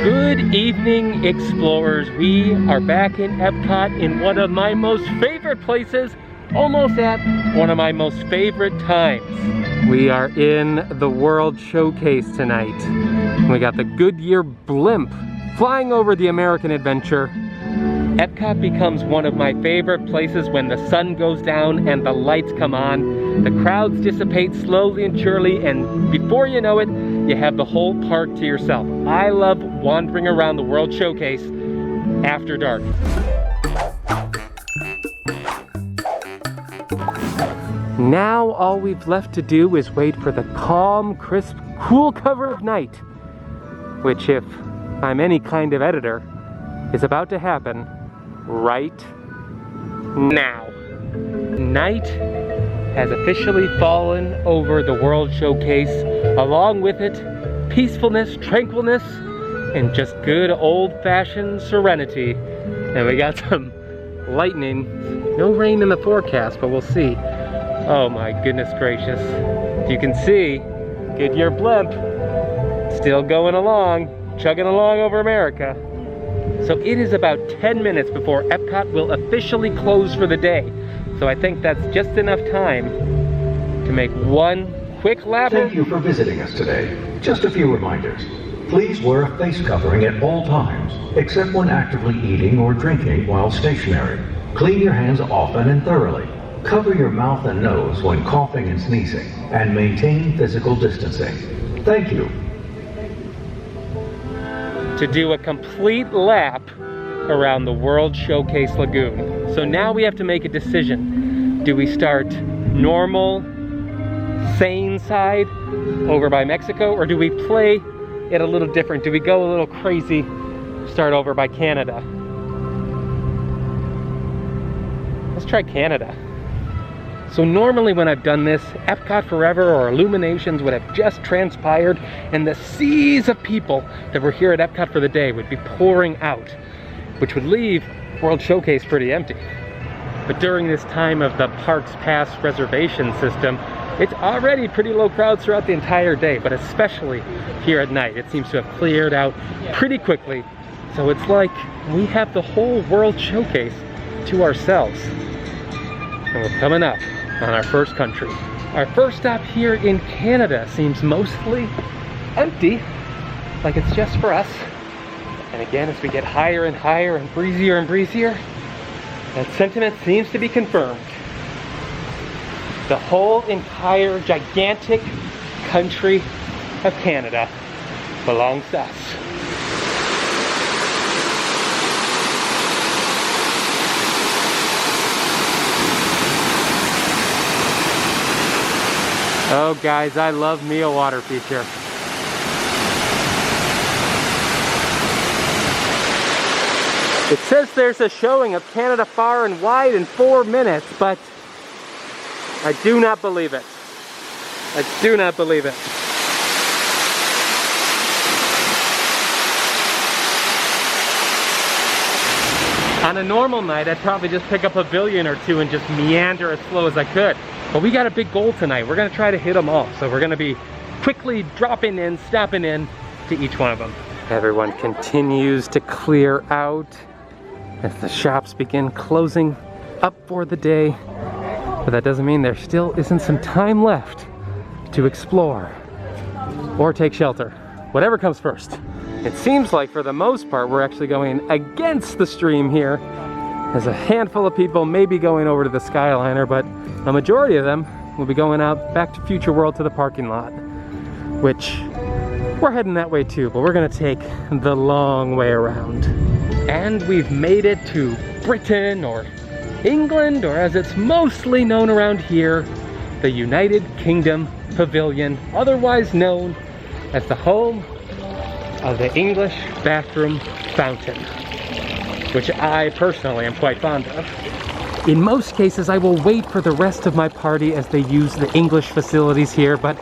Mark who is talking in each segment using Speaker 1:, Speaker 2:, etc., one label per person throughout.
Speaker 1: Good evening, explorers. We are back in Epcot in one of my most favorite places, almost at one of my most favorite times. We are in the World Showcase tonight. We got the Goodyear blimp flying over the American Adventure. Epcot becomes one of my favorite places when the sun goes down and the lights come on. The crowds dissipate slowly and surely, and before you know it, you have the whole park to yourself. I love wandering around the World Showcase after dark. Now all we've left to do is wait for the calm, crisp, cool cover of night, which, if I'm any kind of editor, is about to happen right now. Night has officially fallen over the World Showcase. Along with it, peacefulness, tranquilness, and just good old-fashioned serenity. And we got some lightning. No rain in the forecast, but we'll see. Oh my goodness gracious. You can see Goodyear blimp still going along, chugging along over America. So it is about 10 minutes before Epcot will officially close for the day. So I think that's just enough time to make one quick lap.
Speaker 2: Thank you for visiting us today. Just a few reminders. Please wear a face covering at all times, except when actively eating or drinking while stationary. Clean your hands often and thoroughly. Cover your mouth and nose when coughing and sneezing, and maintain physical distancing. Thank you.
Speaker 1: To do a complete lap around the World Showcase Lagoon. So now we have to make a decision. Do we start normal, sane side over by Mexico, or do we play it a little different? Do we go a little crazy, start over by Canada? Let's try Canada. So normally when I've done this, Epcot Forever or Illuminations would have just transpired and the seas of people that were here at Epcot for the day would be pouring out, which would leave World Showcase pretty empty. But during this time of the Parks Pass reservation system, it's already pretty low crowds throughout the entire day, but especially here at night. It seems to have cleared out pretty quickly. So it's like we have the whole World Showcase to ourselves. And we're coming up on our first country. Our first stop here in Canada seems mostly empty, like it's just for us. And again, as we get higher and higher and breezier, that sentiment seems to be confirmed. The whole entire gigantic country of Canada belongs to us. Oh guys, I love me a water feature. It says there's a showing of Canada Far and Wide in 4 minutes, but I do not believe it. I do not believe it. On a normal night, I'd probably just pick up a pavilion or two and just meander as slow as I could. But we got a big goal tonight. We're gonna try to hit them all. So we're gonna be quickly dropping in, stopping in to each one of them. Everyone continues to clear out as the shops begin closing up for the day. But that doesn't mean there still isn't some time left to explore or take shelter. Whatever comes first. It seems like for the most part we're actually going against the stream here. There's a handful of people maybe going over to the Skyliner, but a majority of them will be going out back to Future World to the parking lot, which we're heading that way too, but we're gonna take the long way around. And we've made it to Britain, or England, or as it's mostly known around here, the United Kingdom Pavilion, otherwise known as the home of the English bathroom fountain, which I personally am quite fond of. In most cases, I will wait for the rest of my party as they use the English facilities here, but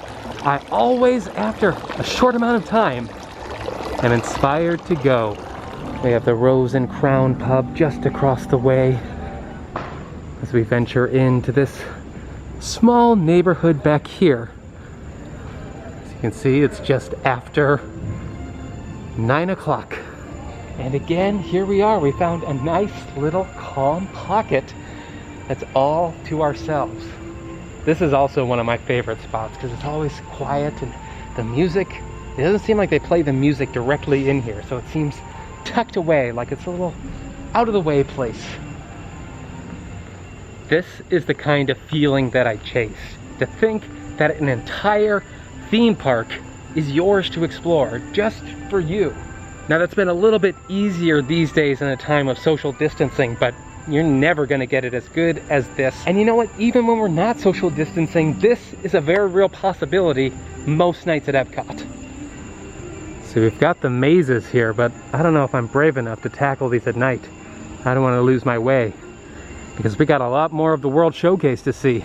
Speaker 1: I always, after a short amount of time, am inspired to go. We have the Rose and Crown pub just across the way as we venture into this small neighborhood back here. As you can see, it's just after 9 o'clock. And again, here we are. We found a nice little calm pocket that's all to ourselves. This is also one of my favorite spots because it's always quiet, and the music, it doesn't seem like they play the music directly in here, so it seems tucked away, like it's a little out of the way place. This is the kind of feeling that I chase. To think that an entire theme park is yours to explore, just for you. Now that's been a little bit easier these days in a time of social distancing, but you're never gonna get it as good as this. And you know what, even when we're not social distancing, this is a very real possibility most nights at Epcot. So we've got the mazes here, but I don't know if I'm brave enough to tackle these at night. I don't wanna lose my way, because we got a lot more of the World Showcase to see.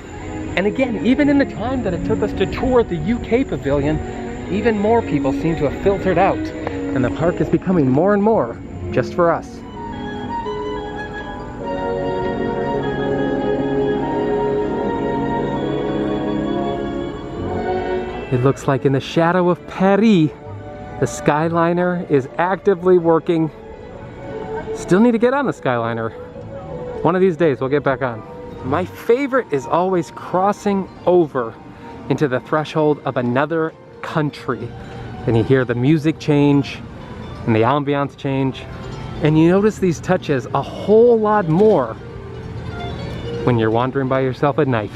Speaker 1: And again, even in the time that it took us to tour the UK Pavilion, even more people seem to have filtered out, and the park is becoming more and more just for us. It looks like in the shadow of Paris, the Skyliner is actively working. Still need to get on the Skyliner. One of these days we'll get back on. My favorite is always crossing over into the threshold of another country. And you hear the music change and the ambiance change. And you notice these touches a whole lot more when you're wandering by yourself at night.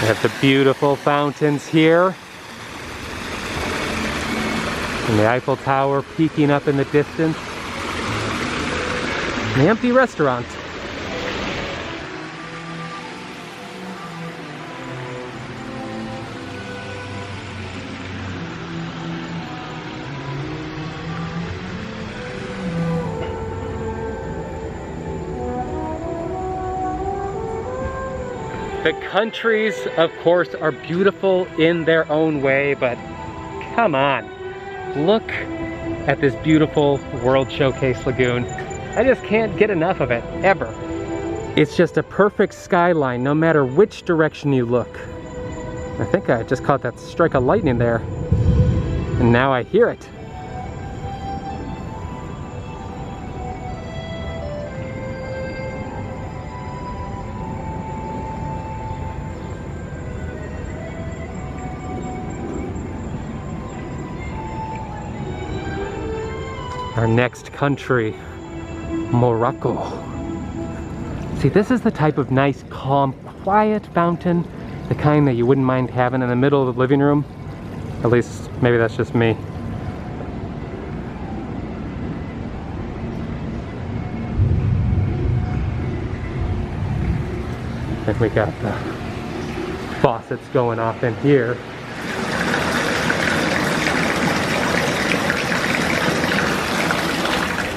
Speaker 1: We have the beautiful fountains here. And the Eiffel Tower peeking up in the distance. And the empty restaurant. The countries, of course, are beautiful in their own way, but come on, look at this beautiful World Showcase Lagoon. I just can't get enough of it, ever. It's just a perfect skyline, no matter which direction you look. I think I just caught that strike of lightning there, and now I hear it. Our next country, Morocco. See, this is the type of nice, calm, quiet fountain, the kind that you wouldn't mind having in the middle of the living room. At least, maybe that's just me. And we got the faucets going off in here.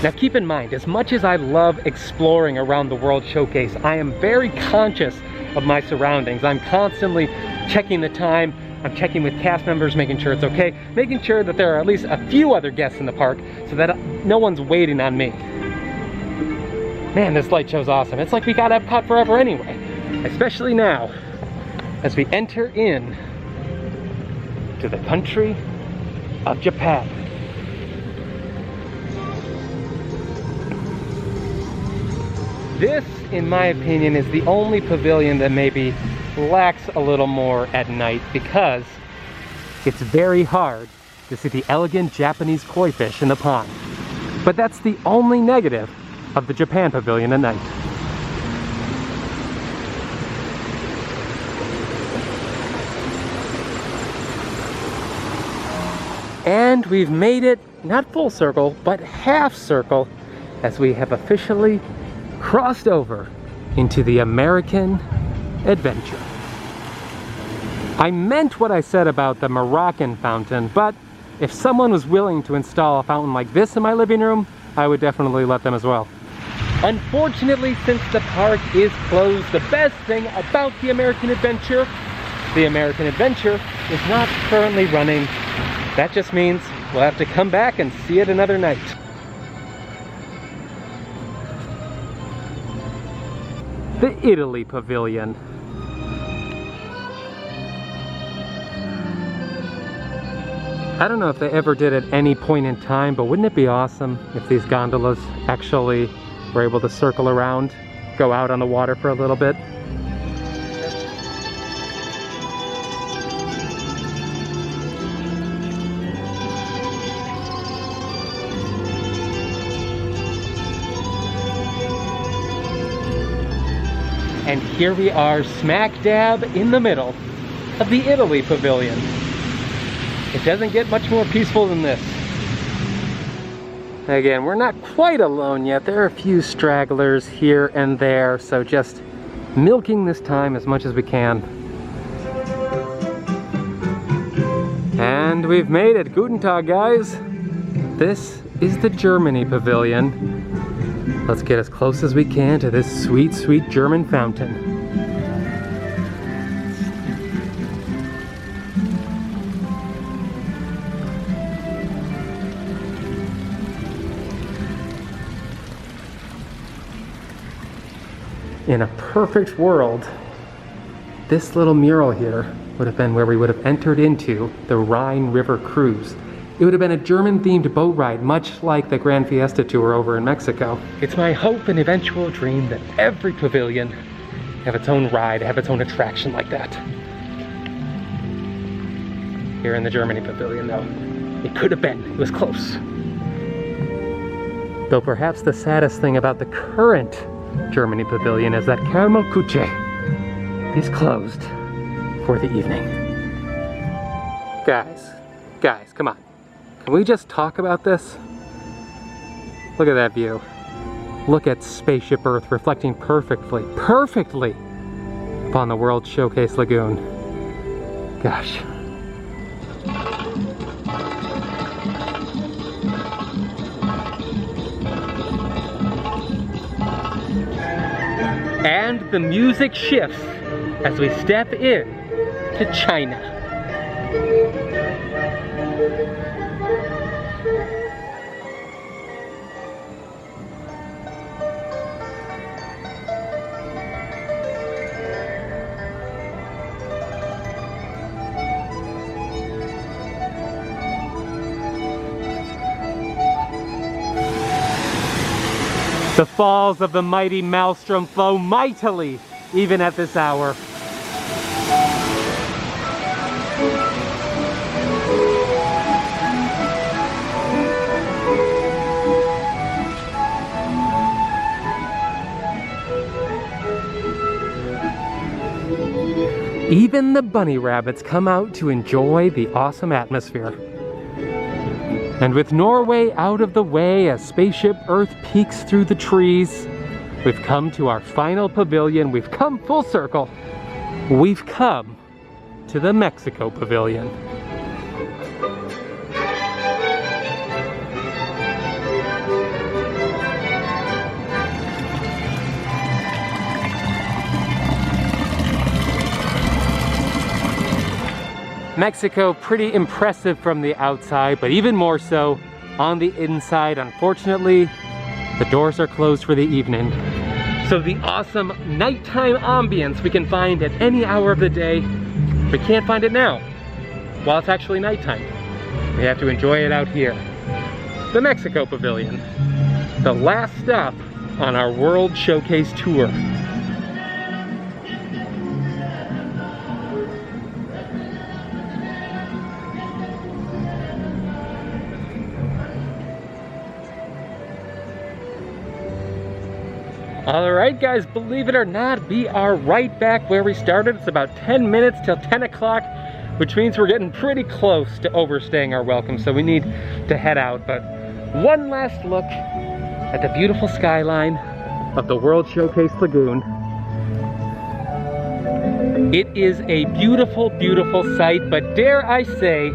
Speaker 1: Now keep in mind, as much as I love exploring around the World Showcase, I am very conscious of my surroundings. I'm constantly checking the time, I'm checking with cast members, making sure it's okay, making sure that there are at least a few other guests in the park so that no one's waiting on me. Man, this light show's awesome. It's like we got Epcot forever anyway. Especially now, as we enter in to the country of Japan. This, in my opinion, is the only pavilion that maybe lacks a little more at night, because it's very hard to see the elegant Japanese koi fish in the pond. But that's the only negative of the Japan Pavilion at night. And we've made it, not full circle, but half circle, as we have officially crossed over into the American adventure. I meant what I said about the Moroccan fountain, but if someone was willing to install a fountain like this in my living room, I would definitely let them as well. Unfortunately, since the park is closed, the best thing about the American Adventure is not currently running. That just means we'll have to come back and see it another night. The Italy Pavilion. I don't know if they ever did at any point in time, but wouldn't it be awesome if these gondolas actually were able to circle around, go out on the water for a little bit? And here we are, smack dab in the middle of the Italy Pavilion. It doesn't get much more peaceful than this. Again, we're not quite alone yet. There are a few stragglers here and there, so just milking this time as much as we can. And we've made it. Guten Tag, guys. This is the Germany Pavilion. Let's get as close as we can to this sweet, sweet German fountain. In a perfect world, this little mural here would have been where we would have entered into the Rhine River cruise. It would have been a German-themed boat ride, much like the Grand Fiesta Tour over in Mexico. It's my hope and eventual dream that every pavilion have its own ride, have its own attraction like that. Here in the Germany Pavilion, though, it could have been. It was close. Though perhaps the saddest thing about the current Germany Pavilion is that Caramel Kuche is closed for the evening. Guys, come on. Can we just talk about this? Look at that view. Look at Spaceship Earth reflecting perfectly upon the World Showcase Lagoon. Gosh. And the music shifts as we step in to China. The falls of the mighty maelstrom flow mightily, even at this hour. Even the bunny rabbits come out to enjoy the awesome atmosphere. And with Norway out of the way as Spaceship Earth peeks through the trees, we've come to our final pavilion. We've come full circle. We've come to the Mexico Pavilion. Mexico, pretty impressive from the outside, but even more so on the inside. Unfortunately, the doors are closed for the evening. So the awesome nighttime ambience we can find at any hour of the day, we can't find it now, while it's actually nighttime. We have to enjoy it out here. The Mexico Pavilion, the last stop on our World Showcase Tour. Alright guys, believe it or not, we are right back where we started. It's about 10 minutes till 10 o'clock, which means we're getting pretty close to overstaying our welcome, so we need to head out. But one last look at the beautiful skyline of the World Showcase Lagoon. It is a beautiful, beautiful sight, but dare I say,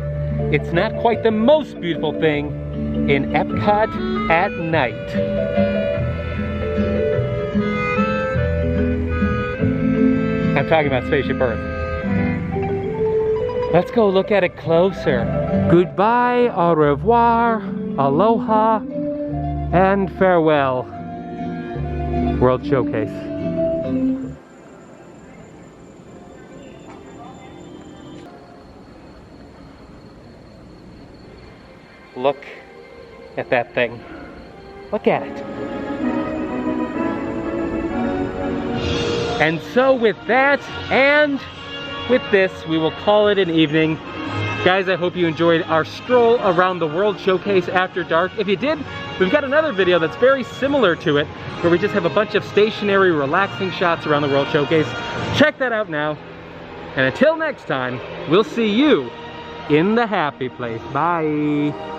Speaker 1: it's not quite the most beautiful thing in Epcot at night. I'm talking about Spaceship Earth. Let's go look at it closer. Goodbye, au revoir, aloha, and farewell, World Showcase. Look at that thing. Look at it. And so with that, and with this, we will call it an evening. Guys, I hope you enjoyed our stroll around the World Showcase after dark. If you did, we've got another video that's very similar to it, where we just have a bunch of stationary, relaxing shots around the World Showcase. Check that out now. And until next time, we'll see you in the happy place. Bye.